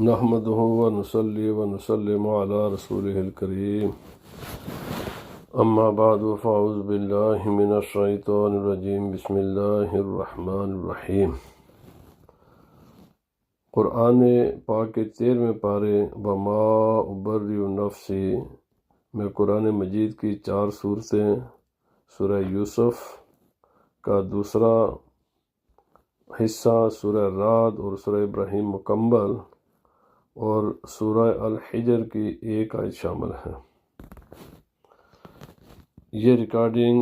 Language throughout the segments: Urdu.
نحمده ونصلي ونسلم على رسوله الكريم اما بعد فاعوذ بالله من الشیطان الرجیم بسم اللہ الرحمن الرحیم۔ قرآن پاک کے 13ویں پارے وما ابرئ نفسی میں قرآن مجید کی 4 صورتیں، سورہ یوسف کا دوسرا حصہ، سورہ رعد اور سورہ ابراہیم مکمل، اور سورہ الحجر کی 1 آیت شامل ہے۔ یہ ریکارڈنگ،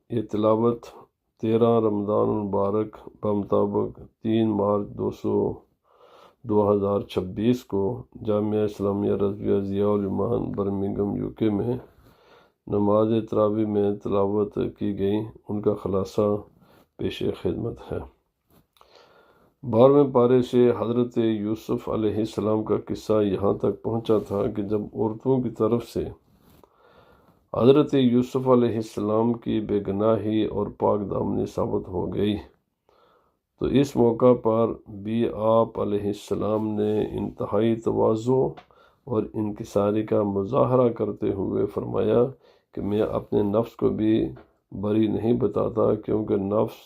یہ تلاوت 13 رمضان المبارک بمطابق 3 مارچ 2026 کو جامعہ اسلامیہ رضویہ ضیاء الایمان برمنگھم UK میں نماز تراویح میں تلاوت کی گئی، ان کا خلاصہ پیش خدمت ہے۔ 12ویں پارے سے حضرت یوسف علیہ السلام کا قصہ یہاں تک پہنچا تھا کہ جب عورتوں کی طرف سے حضرت یوسف علیہ السلام کی بے گناہی اور پاک دامنی ثابت ہو گئی، تو اس موقع پر بھی آپ علیہ السلام نے انتہائی تواضع اور انکساری کا مظاہرہ کرتے ہوئے فرمایا کہ میں اپنے نفس کو بھی بری نہیں بتاتا، کیونکہ نفس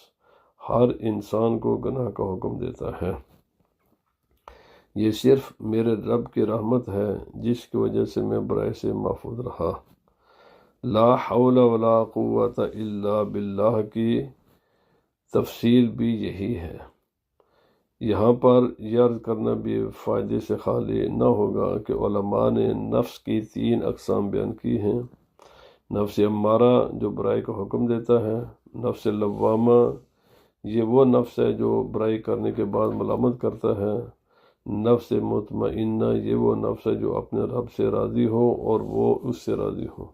ہر انسان کو گناہ کا حکم دیتا ہے۔ یہ صرف میرے رب کی رحمت ہے جس کی وجہ سے میں برائی سے محفوظ رہا۔ لا حول ولا قوت الا باللہ کی تفصیل بھی یہی ہے۔ یہاں پر یہ عرض کرنا بھی فائدے سے خالی نہ ہوگا کہ علماء نے نفس کی 3 اقسام بیان کی ہیں۔ نفس امارہ جو برائی کا حکم دیتا ہے، نفس لوامہ یہ وہ نفس ہے جو برائی کرنے کے بعد ملامت کرتا ہے، نفس مطمئنہ یہ وہ نفس ہے جو اپنے رب سے راضی ہو اور وہ اس سے راضی ہو،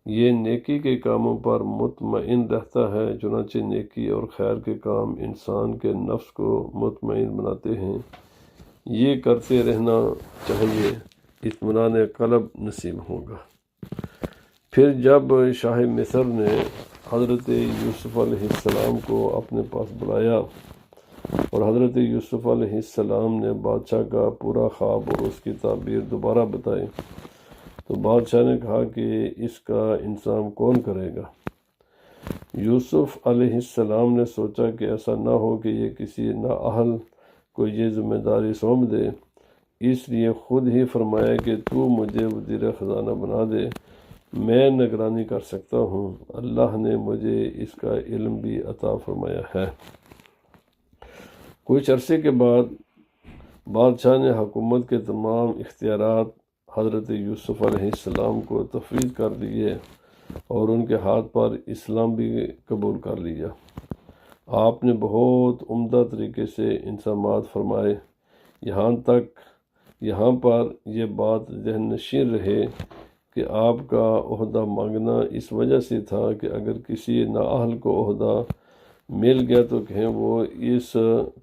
یہ نیکی کے کاموں پر مطمئن رہتا ہے، چنانچہ نیکی اور خیر کے کام انسان کے نفس کو مطمئن بناتے ہیں، یہ کرتے رہنا چاہیے، اطمینان قلب نصیب ہوگا۔ پھر جب شاہ مصر نے حضرت یوسف علیہ السلام کو اپنے پاس بلایا اور حضرت یوسف علیہ السلام نے بادشاہ کا پورا خواب اور اس کی تعبیر دوبارہ بتائی، تو بادشاہ نے کہا کہ اس کا انتظام کون کرے گا؟ یوسف علیہ السلام نے سوچا کہ ایسا نہ ہو کہ یہ کسی نااہل کو یہ ذمہ داری سونپ دے، اس لیے خود ہی فرمایا کہ تو مجھے وزیر خزانہ بنا دے، میں نگرانی کر سکتا ہوں، اللہ نے مجھے اس کا علم بھی عطا فرمایا ہے۔ کچھ عرصے کے بعد بادشاہ نے حکومت کے تمام اختیارات حضرت یوسف علیہ السلام کو تفویض کر دیے اور ان کے ہاتھ پر اسلام بھی قبول کر لیا۔ آپ نے بہت عمدہ طریقے سے انتظامات فرمائے، یہاں پر یہ بات ذہن نشین رہے کہ آپ کا عہدہ مانگنا اس وجہ سے تھا کہ اگر کسی نااہل کو عہدہ مل گیا تو کہیں وہ اس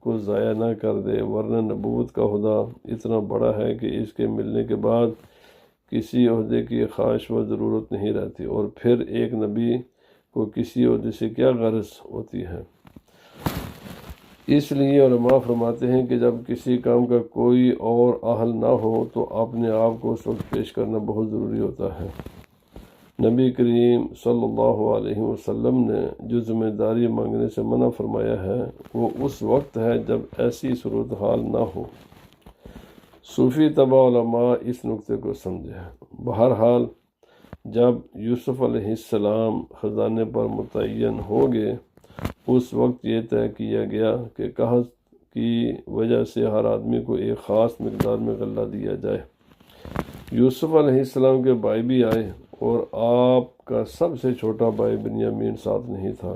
کو ضائع نہ کر دے، ورنہ نبوت کا عہدہ اتنا بڑا ہے کہ اس کے ملنے کے بعد کسی عہدے کی خواہش و ضرورت نہیں رہتی، اور پھر ایک نبی کو کسی عہدے سے کیا غرض ہوتی ہے۔ اس لیے علماء فرماتے ہیں کہ جب کسی کام کا کوئی اور اہل نہ ہو تو اپنے آپ کو اس وقت پیش کرنا بہت ضروری ہوتا ہے۔ نبی کریم صلی اللہ علیہ وسلم نے جو ذمہ داری مانگنے سے منع فرمایا ہے وہ اس وقت ہے جب ایسی صورتحال نہ ہو۔ صوفی طبع علماء اس نقطے کو سمجھے۔ بہرحال جب یوسف علیہ السلام خزانے پر متعین ہو گئے، اس وقت یہ طے کیا گیا کہ قحط کی وجہ سے ہر آدمی کو ایک خاص مقدار میں غلہ دیا جائے۔ یوسف علیہ السلام کے بھائی بھی آئے اور آپ کا سب سے چھوٹا بھائی بنیامین ساتھ نہیں تھا۔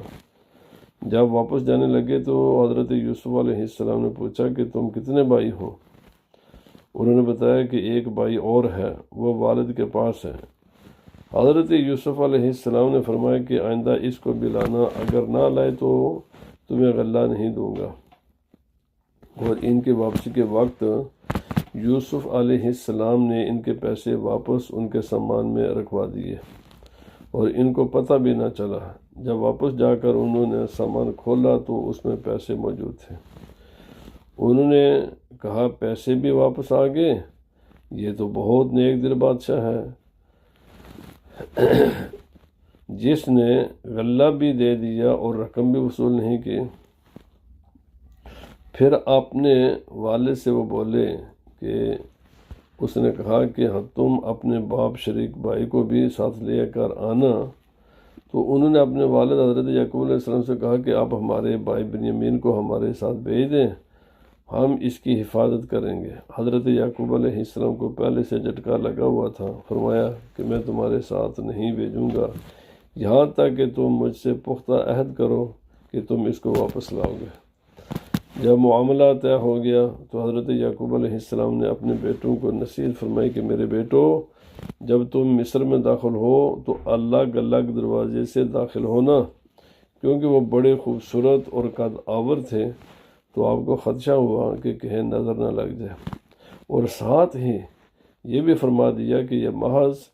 جب واپس جانے لگے تو حضرت یوسف علیہ السلام نے پوچھا کہ تم کتنے بھائی ہو؟ انہوں نے بتایا کہ ایک بھائی اور ہے، وہ والد کے پاس ہے۔ حضرت یوسف علیہ السلام نے فرمایا کہ آئندہ اس کو بھی لانا، اگر نہ لائے تو تمہیں غلہ نہیں دوں گا۔ اور ان کی واپسی کے وقت یوسف علیہ السلام نے ان کے پیسے واپس ان کے سامان میں رکھوا دیے اور ان کو پتہ بھی نہ چلا۔ جب واپس جا کر انہوں نے سامان کھولا تو اس میں پیسے موجود تھے۔ انہوں نے کہا پیسے بھی واپس آ گئے، یہ تو بہت نیک دل بادشاہ ہے، جس نے غلہ بھی دے دیا اور رقم بھی وصول نہیں کی۔ پھر اپنے والد سے وہ بولے کہ اس نے کہا کہ ہاں تم اپنے باپ شریک بھائی کو بھی ساتھ لے کر آنا۔ تو انہوں نے اپنے والد حضرت یعقوب علیہ السلام سے کہا کہ آپ ہمارے بھائی بنیامین کو ہمارے ساتھ بھیج دیں، ہم اس کی حفاظت کریں گے۔ حضرت یعقوب علیہ السلام کو پہلے سے جھٹکا لگا ہوا تھا، فرمایا کہ میں تمہارے ساتھ نہیں بھیجوں گا یہاں تک کہ تم مجھ سے پختہ عہد کرو کہ تم اس کو واپس لاؤ گے۔ جب معاملہ طے ہو گیا تو حضرت یعقوب علیہ السلام نے اپنے بیٹوں کو نصیحت فرمائی کہ میرے بیٹو، جب تم مصر میں داخل ہو تو الگ الگ دروازے سے داخل ہونا، کیونکہ وہ بڑے خوبصورت اور قد آور تھے، تو آپ کو خدشہ ہوا کہ کہیں نظر نہ لگ جائے، اور ساتھ ہی یہ بھی فرما دیا کہ یہ محض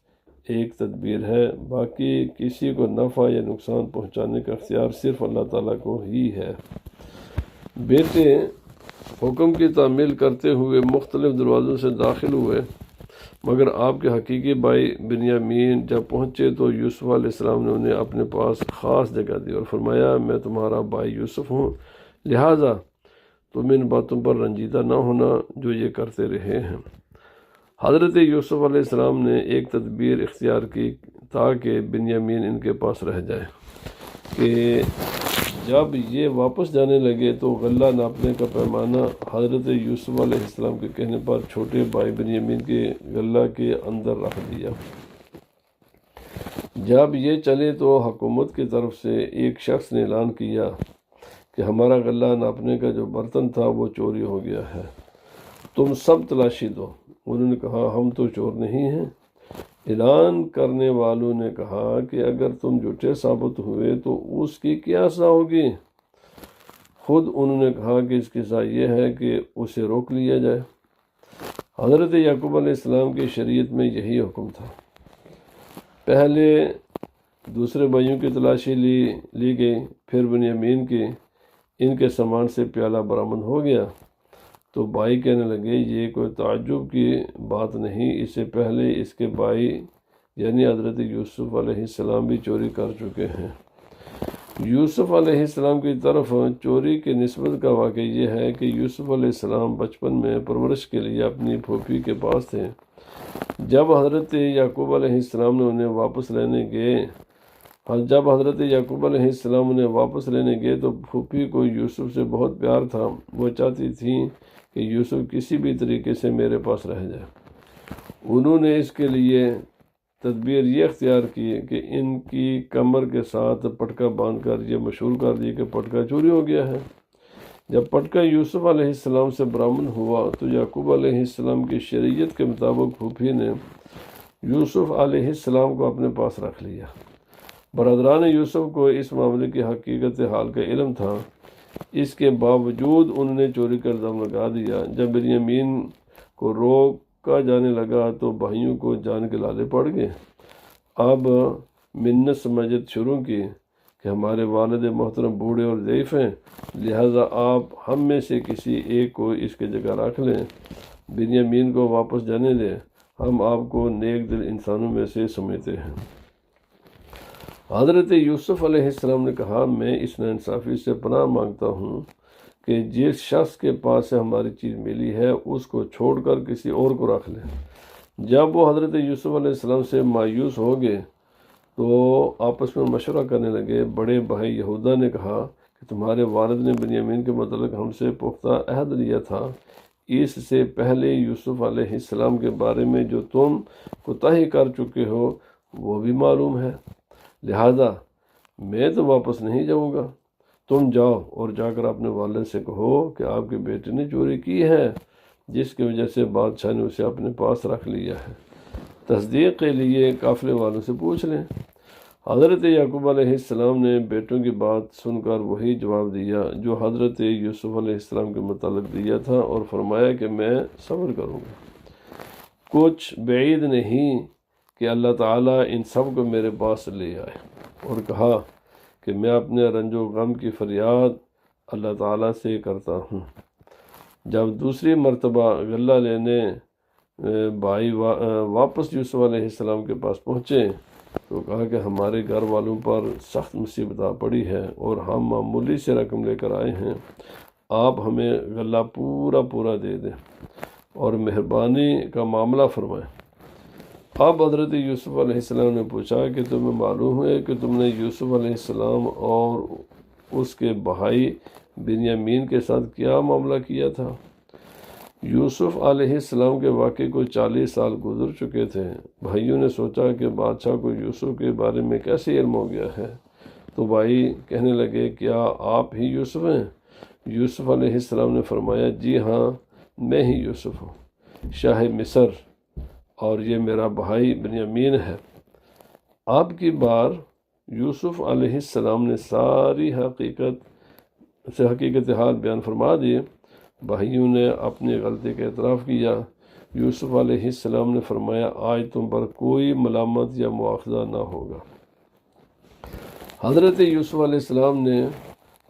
ایک تدبیر ہے، باقی کسی کو نفع یا نقصان پہنچانے کا اختیار صرف اللہ تعالیٰ کو ہی ہے۔ بیٹے حکم کی تعمیل کرتے ہوئے مختلف دروازوں سے داخل ہوئے، مگر آپ کے حقیقی بھائی بنیامین جب پہنچے تو یوسف علیہ السلام نے انہیں اپنے پاس خاص جگہ دی اور فرمایا میں تمہارا بھائی یوسف ہوں، لہٰذا تم ان باتوں پر رنجیدہ نہ ہونا جو یہ کرتے رہے ہیں۔ حضرت یوسف علیہ السلام نے ایک تدبیر اختیار کی تاکہ بنیامین ان کے پاس رہ جائے کہ جب یہ واپس جانے لگے تو غلہ ناپنے کا پیمانہ حضرت یوسف علیہ السلام کے کہنے پر چھوٹے بھائی بنیامین کے غلہ کے اندر رکھ دیا۔ جب یہ چلے تو حکومت کی طرف سے ایک شخص نے اعلان کیا کہ ہمارا غلہ ناپنے کا جو برتن تھا وہ چوری ہو گیا ہے، تم سب تلاشی دو۔ انہوں نے کہا ہم تو چور نہیں ہیں۔ اعلان کرنے والوں نے کہا کہ اگر تم جھوٹے ثابت ہوئے تو اس کی کیا سزا ہوگی؟ خود انہوں نے کہا کہ اس کی سزا یہ ہے کہ اسے روک لیا جائے۔ حضرت یعقوب علیہ السلام کی شریعت میں یہی حکم تھا۔ پہلے دوسرے بھائیوں کی تلاشی لی گئی، پھر بنیامین کی، ان کے سامان سے پیالہ برآمد ہو گیا تو بھائی کہنے لگے یہ کوئی تعجب کی بات نہیں، اس سے پہلے اس کے بھائی یعنی حضرت یوسف علیہ السلام بھی چوری کر چکے ہیں۔ یوسف علیہ السلام کی طرف چوری کی نسبت کا واقعہ یہ ہے کہ یوسف علیہ السلام بچپن میں پرورش کے لیے اپنی پھوپھی کے پاس تھے۔ جب حضرت یعقوب علیہ السلام نے انہیں واپس لینے گئے تو پھوپھی کو یوسف سے بہت پیار تھا، وہ چاہتی تھیں کہ یوسف کسی بھی طریقے سے میرے پاس رہ جائے۔ انہوں نے اس کے لیے تدبیر یہ اختیار کی کہ ان کی کمر کے ساتھ پٹکا باندھ کر یہ مشہور کر دیا کہ پٹکا چوری ہو گیا ہے۔ جب پٹکا یوسف علیہ السلام سے برآمد ہوا تو یعقوب علیہ السلام کی شریعت کے مطابق پھوپھی نے یوسف علیہ السلام کو اپنے پاس رکھ لیا۔ برادران یوسف کو اس معاملے کی حقیقت حال کا علم تھا، اس کے باوجود انہوں نے چوری کا الزام لگا دیا۔ جب بنیامین کو روکا جانے لگا تو بھائیوں کو جان کے لالے پڑ گئے۔ اب منت سمجھت شروع کی کہ ہمارے والد محترم بوڑھے اور ضعیف ہیں، لہٰذا آپ ہم میں سے کسی ایک کو اس کی جگہ رکھ لیں، بنیامین کو واپس جانے دیں، ہم آپ کو نیک دل انسانوں میں سے سمجھتے ہیں۔ حضرت یوسف علیہ السلام نے کہا میں اس ناانصافی سے پناہ مانگتا ہوں کہ جس شخص کے پاس سے ہماری چیز ملی ہے اس کو چھوڑ کر کسی اور کو رکھ لیں۔ جب وہ حضرت یوسف علیہ السلام سے مایوس ہو گئے تو آپس میں مشورہ کرنے لگے۔ بڑے بھائی یہودا نے کہا کہ تمہارے والد نے بنیامین کے متعلق ہم سے پختہ عہد لیا تھا، اس سے پہلے یوسف علیہ السلام کے بارے میں جو تم کوتاہی کر چکے ہو وہ بھی معلوم ہے، لہذا میں تو واپس نہیں جاؤں گا۔ تم جاؤ اور جا کر اپنے والد سے کہو کہ آپ کے بیٹے نے چوری کی ہے، جس کی وجہ سے بادشاہ نے اسے اپنے پاس رکھ لیا ہے، تصدیق کے لیے قافلے والوں سے پوچھ لیں۔ حضرت یعقوب علیہ السلام نے بیٹوں کی بات سن کر وہی جواب دیا جو حضرت یوسف علیہ السلام کے متعلق دیا تھا، اور فرمایا کہ میں صبر کروں گا، کچھ بعید نہیں کہ اللہ تعالیٰ ان سب کو میرے پاس لے آئے، اور کہا کہ میں اپنے رنج و غم کی فریاد اللہ تعالیٰ سے کرتا ہوں۔ جب دوسری مرتبہ غلہ لینے بھائی واپس یوسف علیہ السلام کے پاس پہنچے تو کہا کہ ہمارے گھر والوں پر سخت مصیبت آ پڑی ہے اور ہم معمولی سے رقم لے کر آئے ہیں، آپ ہمیں غلہ پورا دے دیں اور مہربانی کا معاملہ فرمائیں۔ اب حضرت یوسف علیہ السلام نے پوچھا کہ تمہیں معلوم ہے کہ تم نے یوسف علیہ السلام اور اس کے بھائی بنیامین کے ساتھ کیا معاملہ کیا تھا؟ یوسف علیہ السلام کے واقعے کو 40 سال گزر چکے تھے۔ بھائیوں نے سوچا کہ بادشاہ کو یوسف کے بارے میں کیسے علم ہو گیا ہے، تو بھائی کہنے لگے کیا آپ ہی یوسف ہیں؟ یوسف علیہ السلام نے فرمایا جی ہاں، میں ہی یوسف ہوں، شاہ مصر، اور یہ میرا بھائی بنیامین ہے۔ آپ کی بار یوسف علیہ السلام نے ساری حقیقت حال بیان فرما دی۔ بھائیوں نے اپنی غلطی کا اعتراف کیا۔ یوسف علیہ السلام نے فرمایا آج تم پر کوئی ملامت یا مواخذہ نہ ہوگا۔ حضرت یوسف علیہ السلام نے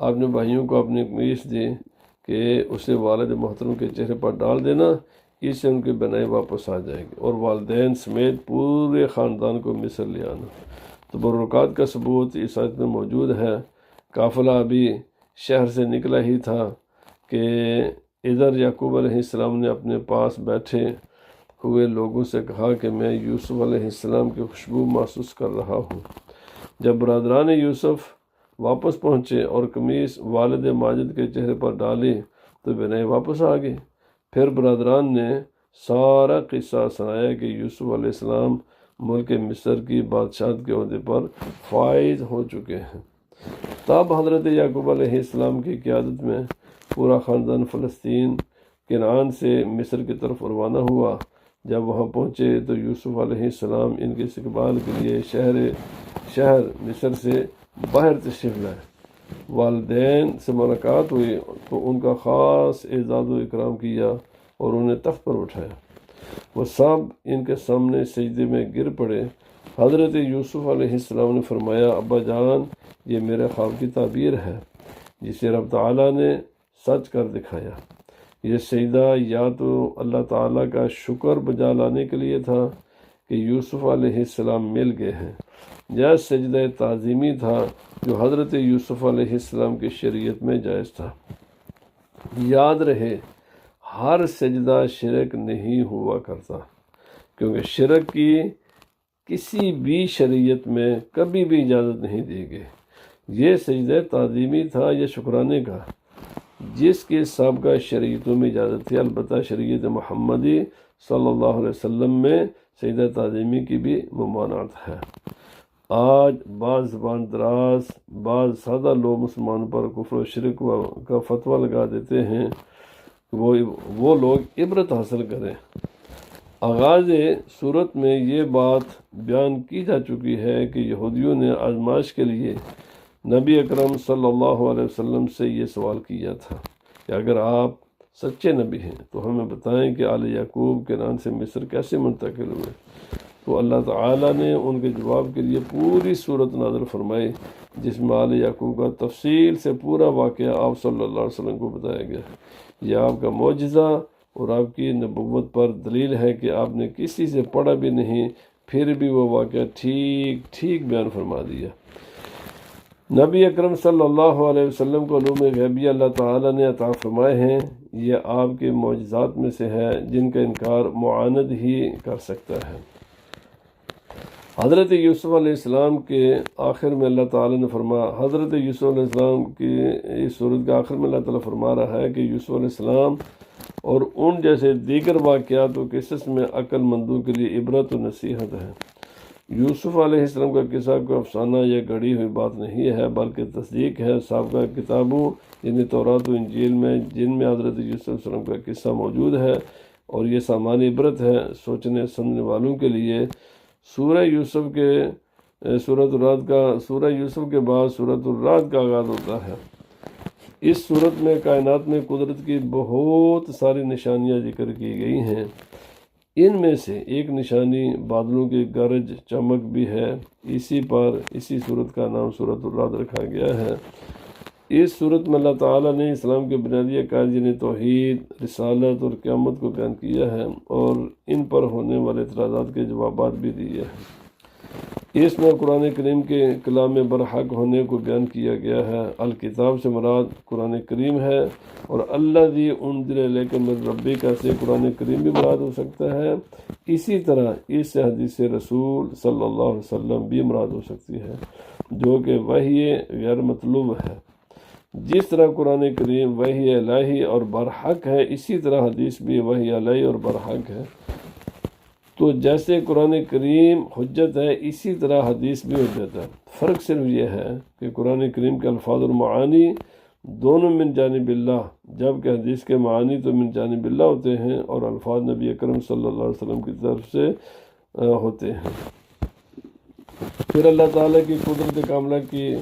اپنے بھائیوں کو اپنی قمیص دی کہ اسے والد محترم کے چہرے پر ڈال دینا، اس سے ان کی بنائی واپس آ جائے گی، اور والدین سمیت پورے خاندان کو مصر لے آنا۔ تبرکات کا ثبوت اس آیت میں موجود ہے۔ قافلہ ابھی شہر سے نکلا ہی تھا کہ ادھر یعقوب علیہ السلام نے اپنے پاس بیٹھے ہوئے لوگوں سے کہا کہ میں یوسف علیہ السلام کی خوشبو محسوس کر رہا ہوں۔ جب برادران یوسف واپس پہنچے اور قمیص والد ماجد کے چہرے پر ڈالی تو بنائی واپس آ گئی۔ پھر برادران نے سارا قصہ سنایا کہ یوسف علیہ السلام ملک مصر کی بادشاہت کے عہدے پر فائز ہو چکے ہیں۔ تب حضرت یعقوب علیہ السلام کی قیادت میں پورا خاندان فلسطین کنعان سے مصر کی طرف روانہ ہوا۔ جب وہاں پہنچے تو یوسف علیہ السلام ان کے استقبال کے لیے شہر مصر سے باہر تشریف لائے۔ والدین سے ملاقات ہوئی تو ان کا خاص اعزاز و اکرام کیا اور انہیں تخت پر اٹھایا۔ وہ سب ان کے سامنے سجدے میں گر پڑے۔ حضرت یوسف علیہ السلام نے فرمایا ابا جان، یہ میرے خواب کی تعبیر ہے جسے رب تعالیٰ نے سچ کر دکھایا۔ یہ سجدہ یا تو اللہ تعالیٰ کا شکر بجا لانے کے لیے تھا کہ یوسف علیہ السلام مل گئے ہیں، یا سجدہ تعظیمی تھا جو حضرت یوسف علیہ السلام کی شریعت میں جائز تھا۔ یاد رہے ہر سجدہ شرک نہیں ہوا کرتا، کیونکہ شرک کی کسی بھی شریعت میں کبھی بھی اجازت نہیں دی گئی۔ یہ سجدہ تعظیمی تھا یا شکرانے کا، جس کی سابقہ شریعتوں میں اجازت تھی۔ البتہ شریعت محمدی صلی اللہ علیہ وسلم میں سجدہ تعظیمی کی بھی ممانعت ہے۔ آج بعض زبان دراز بعض سادہ لوگ مسلمانوں پر کفر و شرک کا فتویٰ لگا دیتے ہیں کہ وہ لوگ عبرت حاصل کریں۔ آغاز صورت میں یہ بات بیان کی جا چکی ہے کہ یہودیوں نے آزمائش کے لیے نبی اکرم صلی اللہ علیہ وسلم سے یہ سوال کیا تھا کہ اگر آپ سچے نبی ہیں تو ہمیں بتائیں کہ آل یعقوب کنعان سے مصر کیسے منتقل ہوئے۔ تو اللہ تعالیٰ نے ان کے جواب کے لیے پوری صورت نازل فرمائی جس میں آل یعقوب کا تفصیل سے پورا واقعہ آپ صلی اللہ علیہ وسلم کو بتایا گیا۔ یہ آپ کا معجزہ اور آپ کی نبوت پر دلیل ہے کہ آپ نے کسی سے پڑھا بھی نہیں، پھر بھی وہ واقعہ ٹھیک بیان فرما دیا۔ نبی اکرم صلی اللہ علیہ وسلم کو علوم غیبی اللہ تعالیٰ نے عطا فرمائے ہیں۔ یہ آپ کے معجزات میں سے ہے جن کا انکار معاند ہی کر سکتا ہے۔ حضرت یوسف علیہ السلام کے آخر میں اللہ تعالیٰ نے فرمایا، حضرت یوسف علیہ السلام کی اس صورت کے آخر میں اللہ تعالیٰ فرما رہا ہے کہ یوسف علیہ السلام اور ان جیسے دیگر واقعات و قصص میں عقل مندوں کے لیے عبرت و نصیحت ہے۔ یوسف علیہ السلام کا قصہ کوئی افسانہ یا گھڑی ہوئی بات نہیں ہے، بلکہ تصدیق ہے سابقہ کتابوں یعنی تورات و انجیل میں، جن میں حضرت یوسف علیہ السلام کا قصہ موجود ہے، اور یہ سامان عبرت ہے سوچنے سمجھنے والوں کے لیے۔ سورہ یوسف کے بعد سورۃ الرعد کا آغاز ہوتا ہے۔ اس صورت میں کائنات میں قدرت کی بہت ساری نشانیاں ذکر کی گئی ہیں۔ ان میں سے ایک نشانی بادلوں کی گرج چمک بھی ہے۔ اسی صورت کا نام سورۃ الرعد رکھا گیا ہے۔ اس صورت میں اللہ تعالیٰ نے اسلام کے بنیادی عقائد یعنی توحید، رسالت اور قیامت کو بیان کیا ہے اور ان پر ہونے والے اعتراضات کے جوابات بھی دیے ہیں۔ اس میں قرآن کریم کے کلام برحق ہونے کو بیان کیا گیا ہے۔ الکتاب سے مراد قرآن کریم ہے، اور الذی انزل الیک من ربک سے قرآن کریم بھی مراد ہو سکتا ہے۔ اسی طرح اس سے حدیث رسول صلی اللہ علیہ وسلم بھی مراد ہو سکتی ہے، جو کہ وحی غیر مطلوب ہے۔ جس طرح قرآن کریم وحی الہی اور برحق ہے، اسی طرح حدیث بھی وحی الہی اور برحق ہے۔ تو جیسے قرآن کریم حجت ہے، اسی طرح حدیث بھی حجت ہے۔ فرق صرف یہ ہے کہ قرآن کریم کے الفاظ اور معانی دونوں من جانب اللہ، جبکہ حدیث کے معانی تو من جانب اللہ ہوتے ہیں اور الفاظ نبی اکرم صلی اللہ علیہ وسلم کی طرف سے ہوتے ہیں۔ پھر اللہ تعالیٰ کی قدرت کاملہ کی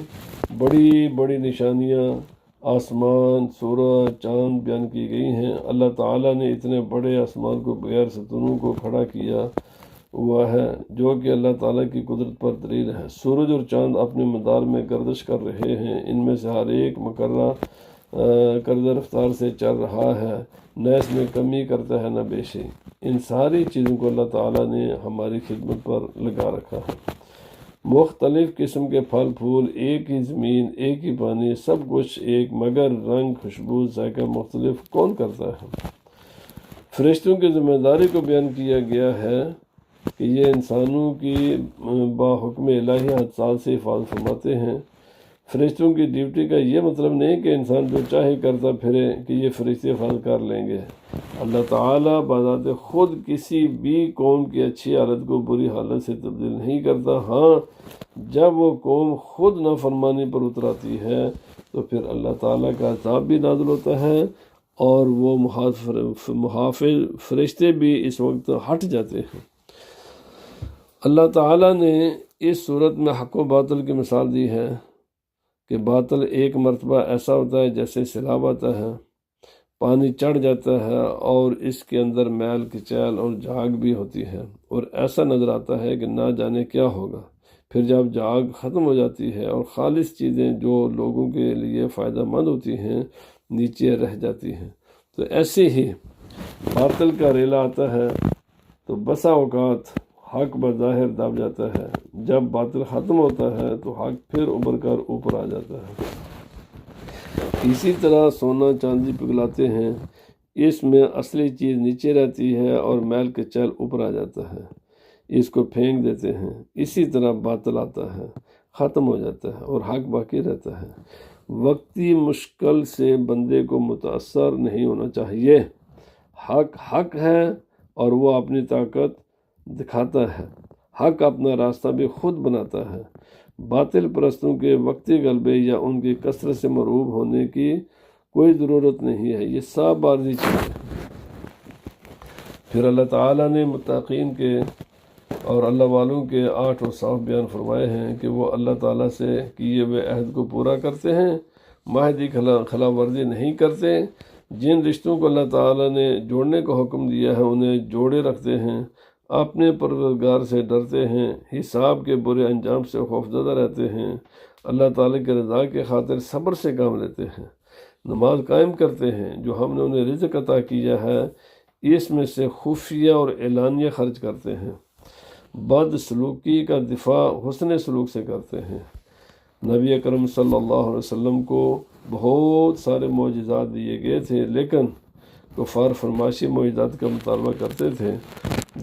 بڑی بڑی نشانیاں آسمان، سورج، چاند بیان کی گئی ہیں۔ اللہ تعالیٰ نے اتنے بڑے آسمان کو بغیر ستونوں کو کھڑا کیا ہوا ہے، جو کہ اللہ تعالیٰ کی قدرت پر دلیل ہے۔ سورج اور چاند اپنے مدار میں گردش کر رہے ہیں، ان میں سے ہر ایک مقررہ کردہ رفتار سے چل رہا ہے، نہ اس میں کمی کرتا ہے نہ بیشی۔ ان ساری چیزوں کو اللہ تعالیٰ نے ہماری خدمت پر لگا رکھا ہے۔ مختلف قسم کے پھل پھول، ایک ہی زمین، ایک ہی پانی، سب کچھ ایک، مگر رنگ، خوشبو، ذائقہ مختلف کون کرتا ہے؟ فرشتوں کی ذمہ داری کو بیان کیا گیا ہے کہ یہ انسانوں کی باحکم الہی حادثات سے حفاظت فرماتے ہیں۔ فرشتوں کی ڈیوٹی کا یہ مطلب نہیں کہ انسان جو چاہے کرتا پھرے کہ یہ فرشتے حفاظت کر لیں گے۔ اللہ تعالیٰ بذات خود کسی بھی قوم کی اچھی حالت کو بری حالت سے تبدیل نہیں کرتا۔ ہاں، جب وہ قوم خود نافرمانی پر اتراتی ہے تو پھر اللہ تعالیٰ کا عذاب بھی نازل ہوتا ہے، اور وہ محافظ فرشتے بھی اس وقت ہٹ جاتے ہیں۔ اللہ تعالیٰ نے اس صورت میں حق و باطل کی مثال دی ہے کہ باطل ایک مرتبہ ایسا ہوتا ہے جیسے سیلاب آتا ہے، پانی چڑھ جاتا ہے اور اس کے اندر میل کچیل اور جھاگ بھی ہوتی ہے، اور ایسا نظر آتا ہے کہ نہ جانے کیا ہوگا۔ پھر جب جھاگ ختم ہو جاتی ہے اور خالص چیزیں جو لوگوں کے لیے فائدہ مند ہوتی ہیں نیچے رہ جاتی ہیں، تو ایسے ہی باطل کا ریلا آتا ہے تو بسا اوقات حق بظاہر دب جاتا ہے۔ جب باطل ختم ہوتا ہے تو حق پھر ابھر کر اوپر آ جاتا ہے۔ اسی طرح سونا چاندی پگھلاتے ہیں، اس میں اصلی چیز نیچے رہتی ہے اور میل کچیل اوپر آ جاتا ہے، اس کو پھینک دیتے ہیں۔ اسی طرح باطل آتا ہے، ختم ہو جاتا ہے اور حق باقی رہتا ہے۔ وقتی مشکل سے بندے کو متاثر نہیں ہونا چاہیے۔ حق حق ہے اور وہ اپنی طاقت دکھاتا ہے۔ حق اپنا راستہ بھی خود بناتا ہے۔ باطل پرستوں کے وقتی غلبے یا ان کی کثرت سے مرعوب ہونے کی کوئی ضرورت نہیں ہے، یہ سب عارضی چیز ہے۔ پھر اللہ تعالیٰ نے متقین کے اور اللہ والوں کے 8 اوصاف بیان فرمائے ہیں کہ وہ اللہ تعالیٰ سے کیے ہوئے عہد کو پورا کرتے ہیں، معاہدے کی خلاف ورزی نہیں کرتے، جن رشتوں کو اللہ تعالیٰ نے جوڑنے کا حکم دیا ہے انہیں جوڑے رکھتے ہیں، اپنے پروردگار سے ڈرتے ہیں، حساب کے برے انجام سے خوفزدہ رہتے ہیں، اللہ تعالیٰ کے رضا کے خاطر صبر سے کام لیتے ہیں، نماز قائم کرتے ہیں جو ہم نے انہیں رزق عطا کیا ہے، اس میں سے خفیہ اور اعلانیہ خرچ کرتے ہیں، بد سلوکی کا دفاع حسن سلوک سے کرتے ہیں۔ نبی اکرم صلی اللہ علیہ وسلم کو بہت سارے معجزات دیے گئے تھے، لیکن کفار فرمائشی معجزات کا مطالبہ کرتے تھے۔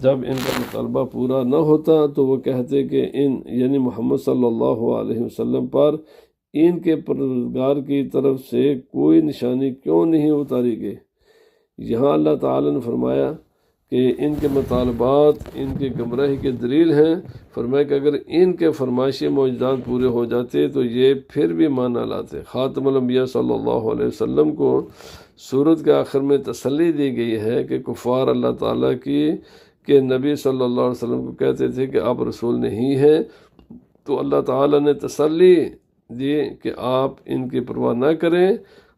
جب ان کا مطالبہ پورا نہ ہوتا تو وہ کہتے کہ یعنی محمد صلی اللہ علیہ وسلم پر ان کے پروردگار کی طرف سے کوئی نشانی کیوں نہیں اتاری گئی؟ یہاں اللہ تعالیٰ نے فرمایا کہ ان کے مطالبات ان کی گمراہی کے دلیل ہیں۔ فرمایا کہ اگر ان کے فرمائشی معجزات پورے ہو جاتے تو یہ پھر بھی مان نہ لاتے۔ خاتم الانبیاء صلی اللہ علیہ وسلم کو سورت کے آخر میں تسلی دی گئی ہے کہ کفار اللہ تعالیٰ کے نبی صلی اللہ علیہ وسلم کو کہتے تھے کہ آپ رسول نہیں ہیں، تو اللہ تعالیٰ نے تسلی دی کہ آپ ان کی پرواہ نہ کریں،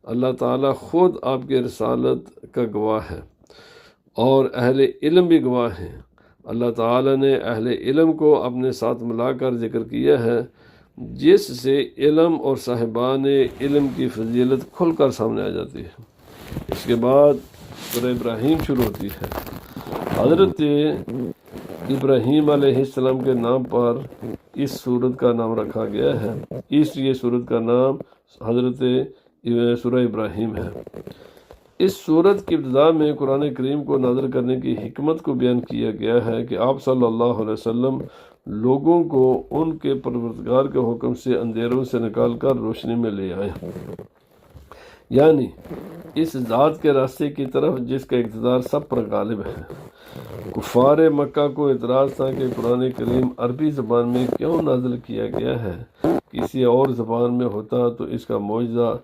اللہ تعالیٰ خود آپ کی رسالت کا گواہ ہے اور اہل علم بھی گواہ ہیں۔ اللہ تعالیٰ نے اہل علم کو اپنے ساتھ ملا کر ذکر کیا ہے، جس سے علم اور صاحبان علم کی فضیلت کھل کر سامنے آ جاتی ہے۔ اس کے بعد سورہ ابراہیم شروع ہوتی ہے۔ حضرت ابراہیم علیہ السلام کے نام پر اس سورت کا نام رکھا گیا ہے، اس لیے سورت کا نام حضرت سورہ ابراہیم ہے۔ اس سورت کی ابتدا میں قرآن کریم کو نازل کرنے کی حکمت کو بیان کیا گیا ہے کہ آپ صلی اللہ علیہ وسلم لوگوں کو ان کے پروردگار کے حکم سے اندھیروں سے نکال کر روشنی میں لے آئے، یعنی اس ذات کے راستے کی طرف جس کا اقتدار سب پر غالب ہے۔ کفار مکہ کو اعتراض تھا کہ قرآن کریم عربی زبان میں کیوں نازل کیا گیا ہے، کسی اور زبان میں ہوتا تو اس کا معجزہ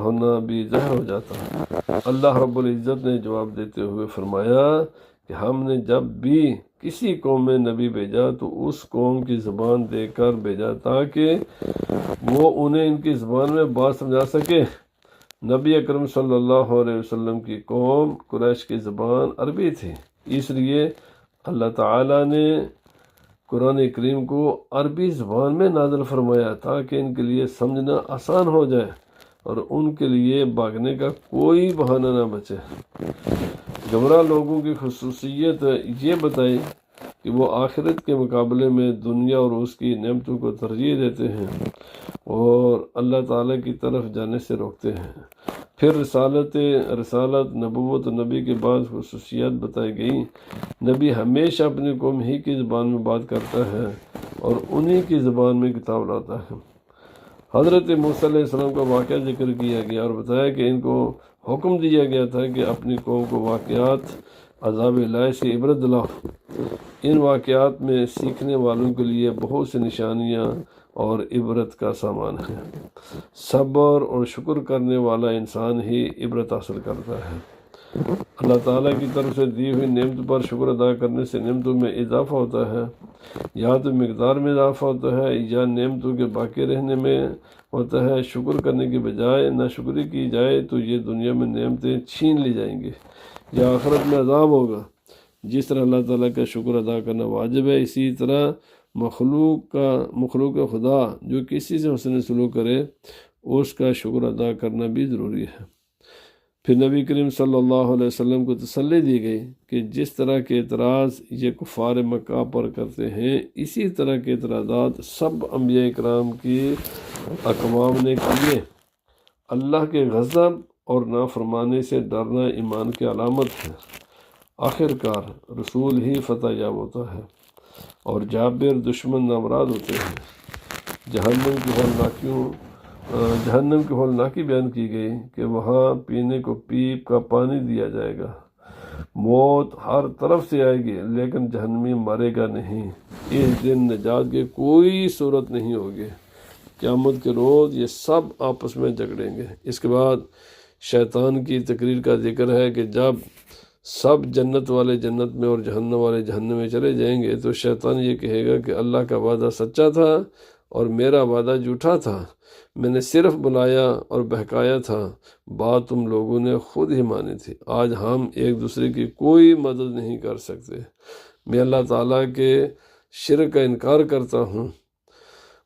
ہونا بھی ظاہر ہو جاتا۔ اللہ رب العزت نے جواب دیتے ہوئے فرمایا کہ ہم نے جب بھی کسی قوم میں نبی بھیجا تو اس قوم کی زبان دے کر بھیجا تاکہ وہ انہیں ان کی زبان میں بات سمجھا سکے۔ نبی اکرم صلی اللہ علیہ وسلم کی قوم قریش کی زبان عربی تھی، اس لیے اللہ تعالیٰ نے قرآن کریم کو عربی زبان میں نازل فرمایا تاکہ ان کے لیے سمجھنا آسان ہو جائے اور ان کے لیے بھاگنے کا کوئی بہانہ نہ بچے۔ گمراہ لوگوں کی خصوصیت یہ بتائی کہ وہ آخرت کے مقابلے میں دنیا اور اس کی نعمتوں کو ترجیح دیتے ہیں اور اللہ تعالیٰ کی طرف جانے سے روکتے ہیں۔ پھر رسالت، نبوت و نبی کے بعد خصوصیات بتائی گئی۔ نبی ہمیشہ اپنی قوم ہی کی زبان میں بات کرتا ہے اور انہی کی زبان میں کتاب لاتا ہے۔ حضرت موسیٰ علیہ السلام کا واقعہ ذکر کیا گیا اور بتایا کہ ان کو حکم دیا گیا تھا کہ اپنی قوم کو واقعات عذاب الہی سے عبرت دلاؤ۔ ان واقعات میں سیکھنے والوں کے لیے بہت سی نشانیاں اور عبرت کا سامان ہے۔ صبر اور شکر کرنے والا انسان ہی عبرت حاصل کرتا ہے۔ اللہ تعالیٰ کی طرف سے دی ہوئی نعمت پر شکر ادا کرنے سے نعمتوں میں اضافہ ہوتا ہے، یا تو مقدار میں اضافہ ہوتا ہے یا نعمتوں کے باقی رہنے میں ہوتا ہے۔ شکر کرنے کی بجائے ناشکری کی جائے تو یہ دنیا میں نعمتیں چھین لی جائیں گی یا آخرت میں عذاب ہوگا۔ جس طرح اللہ تعالیٰ کا شکر ادا کرنا واجب ہے، اسی طرح مخلوق خدا جو کسی سے حسن سلوک کرے اس کا شکر ادا کرنا بھی ضروری ہے۔ پھر نبی کریم صلی اللہ علیہ وسلم کو تسلی دی گئی کہ جس طرح کے اعتراض یہ کفار مکہ پر کرتے ہیں اسی طرح کے اعتراضات سب انبیاء کرام کی اقوام نے کیے۔ اللہ کے غضب اور نافرمانی سے ڈرنا ایمان کی علامت ہے۔ آخرکار رسول ہی فتح یاب ہوتا ہے اور جابر دشمن نامراد ہوتے ہیں۔ جہنم کی ہولناکی بیان کی گئی کہ وہاں پینے کو پیپ کا پانی دیا جائے گا۔ موت ہر طرف سے آئے گی لیکن جہنمی مرے گا نہیں۔ اس دن نجات کی کوئی صورت نہیں ہوگی۔ قیامت کے روز یہ سب آپس میں جھگڑیں گے۔ اس کے بعد شیطان کی تقریر کا ذکر ہے کہ جب سب جنت والے جنت میں اور جہنم والے جہنم میں چلے جائیں گے تو شیطان یہ کہے گا کہ اللہ کا وعدہ سچا تھا اور میرا وعدہ جھوٹا تھا، میں نے صرف بلایا اور بہکایا تھا، بات تم لوگوں نے خود ہی مانی تھی۔ آج ہم ایک دوسرے کی کوئی مدد نہیں کر سکتے۔ میں اللہ تعالیٰ کے شرک کا انکار کرتا ہوں،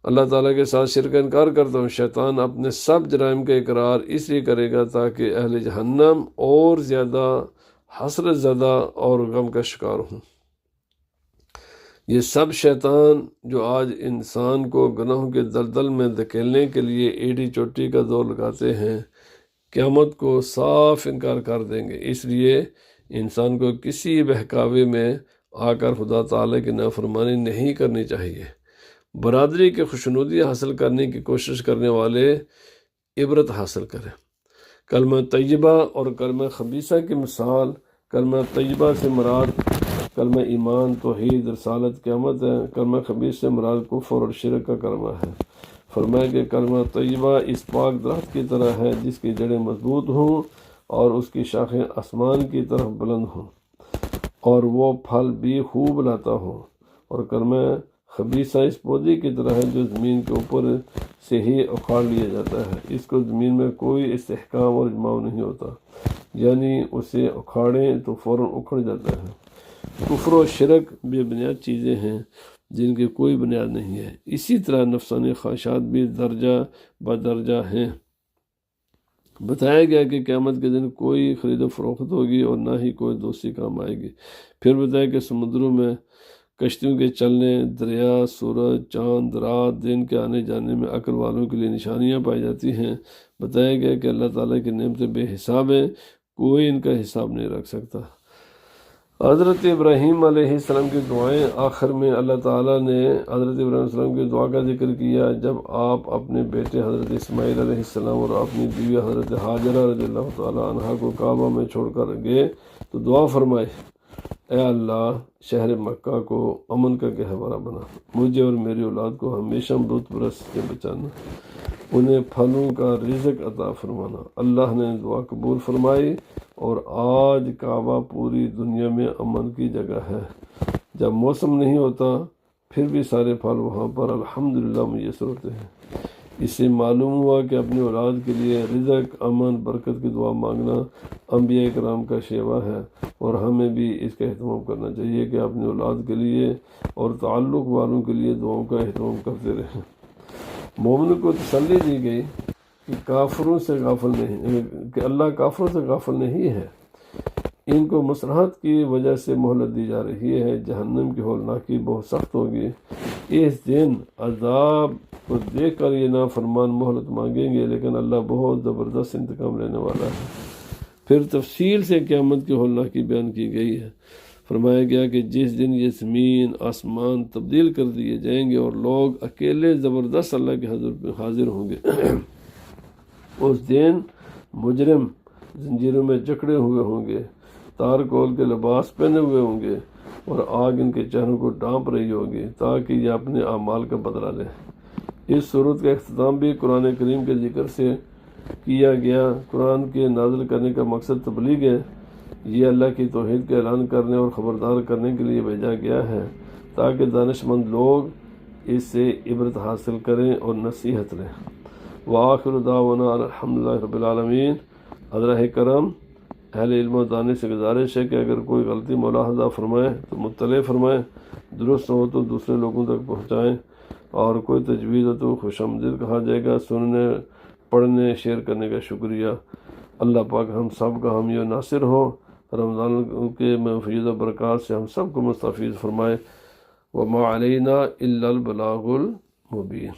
اللہ تعالیٰ کے ساتھ شرک کا انکار کرتا ہوں۔ شیطان اپنے سب جرائم کا اقرار اس لیے کرے گا تاکہ اہل جہنم اور زیادہ حسرت زدہ اور غم کا شکار ہوں۔ یہ سب شیطان جو آج انسان کو گناہوں کے دلدل میں دھکیلنے کے لیے ایڑی چوٹی کا زور لگاتے ہیں، قیامت کو صاف انکار کر دیں گے۔ اس لیے انسان کو کسی بہکاوے میں آ کر خدا تعالیٰ کی نافرمانی نہیں کرنی چاہیے۔ برادری کی خوشنودی حاصل کرنے کی کوشش کرنے والے عبرت حاصل کریں۔ کلمہ طیبہ اور کلمہ خبیثہ کی مثال، کلمہ طیبہ سے مراد کلمہ ایمان، توحید، رسالت، قیامت ہے۔ کلمہ خبیث سے مراد کفر اور شرک کا کلمہ ہے۔ فرمایا کہ کلمہ طیبہ اس پاک درخت کی طرح ہے جس کی جڑیں مضبوط ہوں اور اس کی شاخیں آسمان کی طرف بلند ہوں اور وہ پھل بھی خوب لاتا ہو، اور کلمہ خبیثہ اس پودے کی طرح ہے جو زمین کے اوپر سے ہی اکھاڑ لیا جاتا ہے، اس کو زمین میں کوئی استحکام اور اجماع نہیں ہوتا، یعنی اسے اکھاڑیں تو فوراً اکھڑ جاتا ہے۔ کفر و شرک بے بنیاد چیزیں ہیں، جن کے کوئی بنیاد نہیں ہے۔ اسی طرح نفسانی خواہشات بھی درجہ بدرجہ ہیں۔ بتایا گیا کہ قیامت کے دن کوئی خرید و فروخت ہوگی اور نہ ہی کوئی دوستی کام آئے گی۔ پھر بتایا کہ سمندروں میں کشتیوں کے چلنے، دریا، سورج، چاند، رات، دن کے آنے جانے میں عقل والوں کے لیے نشانیاں پائی جاتی ہیں۔ بتایا گیا کہ اللہ تعالیٰ کی نعمتیں بے حساب ہیں، کوئی ان کا حساب نہیں رکھ سکتا۔ حضرت ابراہیم علیہ السلام کی دعائیں، آخر میں اللہ تعالیٰ نے حضرت ابراہیم علیہ السلام کی دعا کا ذکر کیا جب آپ اپنے بیٹے حضرت اسماعیل علیہ السلام اور اپنی بیوی حضرت حاجرہ رضی اللہ تعالیٰ عنہ کو کعبہ میں چھوڑ کر گئے تو دعا فرمائے، اے اللہ شہر مکہ کو امن کا گہوارہ بنا، مجھے اور میری اولاد کو ہمیشہ بت پرست سے بچانا، انہیں پھلوں کا رزق عطا فرمانا۔ اللہ نے دعا قبول فرمائی اور آج کعبہ پوری دنیا میں امن کی جگہ ہے۔ جب موسم نہیں ہوتا پھر بھی سارے پھل وہاں پر الحمدللہ میسر ہوتے ہیں۔ اس سے معلوم ہوا کہ اپنی اولاد کے لیے رزق، امن، برکت کی دعا مانگنا انبیاء کرام کا شیوا ہے، اور ہمیں بھی اس کا اہتمام کرنا چاہیے کہ اپنی اولاد کے لیے اور تعلق والوں کے لیے دعاؤں کا اہتمام کرتے رہیں۔ مومن کو تسلی دی گئی کہ کافروں سے غافل نہیں، کہ اللہ کافروں سے غافل نہیں ہے، ان کو مصلحت کی وجہ سے مہلت دی جا رہی ہے، جہنم کی ہولناکی بہت سخت ہوگی، اس دن عذاب کو دیکھ کر یہ نافرمان مہلت مانگیں گے، لیکن اللہ بہت زبردست انتقام لینے والا ہے۔ پھر تفصیل سے قیامت کی ہولناکی بیان کی گئی ہے۔ فرمایا گیا کہ جس دن یہ زمین آسمان تبدیل کر دیے جائیں گے اور لوگ اکیلے زبردست اللہ کے حضور پہ حاضر ہوں گے، اس دن مجرم زنجیروں میں جکڑے ہوئے ہوں گے، تار کول کے لباس پہنے ہوئے ہوں گے، اور آگ ان کے چہروں کو ڈانپ رہی ہوگی تاکہ یہ اپنے اعمال کا بدلہ لیں۔ اس صورت کا اختتام بھی قرآن کریم کے ذکر سے کیا گیا۔ قرآن کے نازل کرنے کا مقصد تبلیغ ہے، یہ اللہ کی توحید کا اعلان کرنے اور خبردار کرنے کے لیے بھیجا گیا ہے تاکہ دانش مند لوگ اس سے عبرت حاصل کریں اور نصیحت لیں۔ وآخر دعوانا الحمدللہ رب العالمین۔ حضرہ کرم اہل علم و دانے سے گزارش ہے کہ اگر کوئی غلطی ملاحظہ فرمائے تو مطلع فرمائیں، درست ہو تو دوسرے لوگوں تک پہنچائیں، اور کوئی تجویز ہو تو خوش آمدید کہا جائے گا۔ سننے، پڑھنے، شیئر کرنے کا شکریہ۔ اللہ پاک ہم سب کا حامی و ناصر ہو، رمضان کے فیض و برکات سے ہم سب کو مستفید فرمائے۔ وما علینا الا البلاغ المبین۔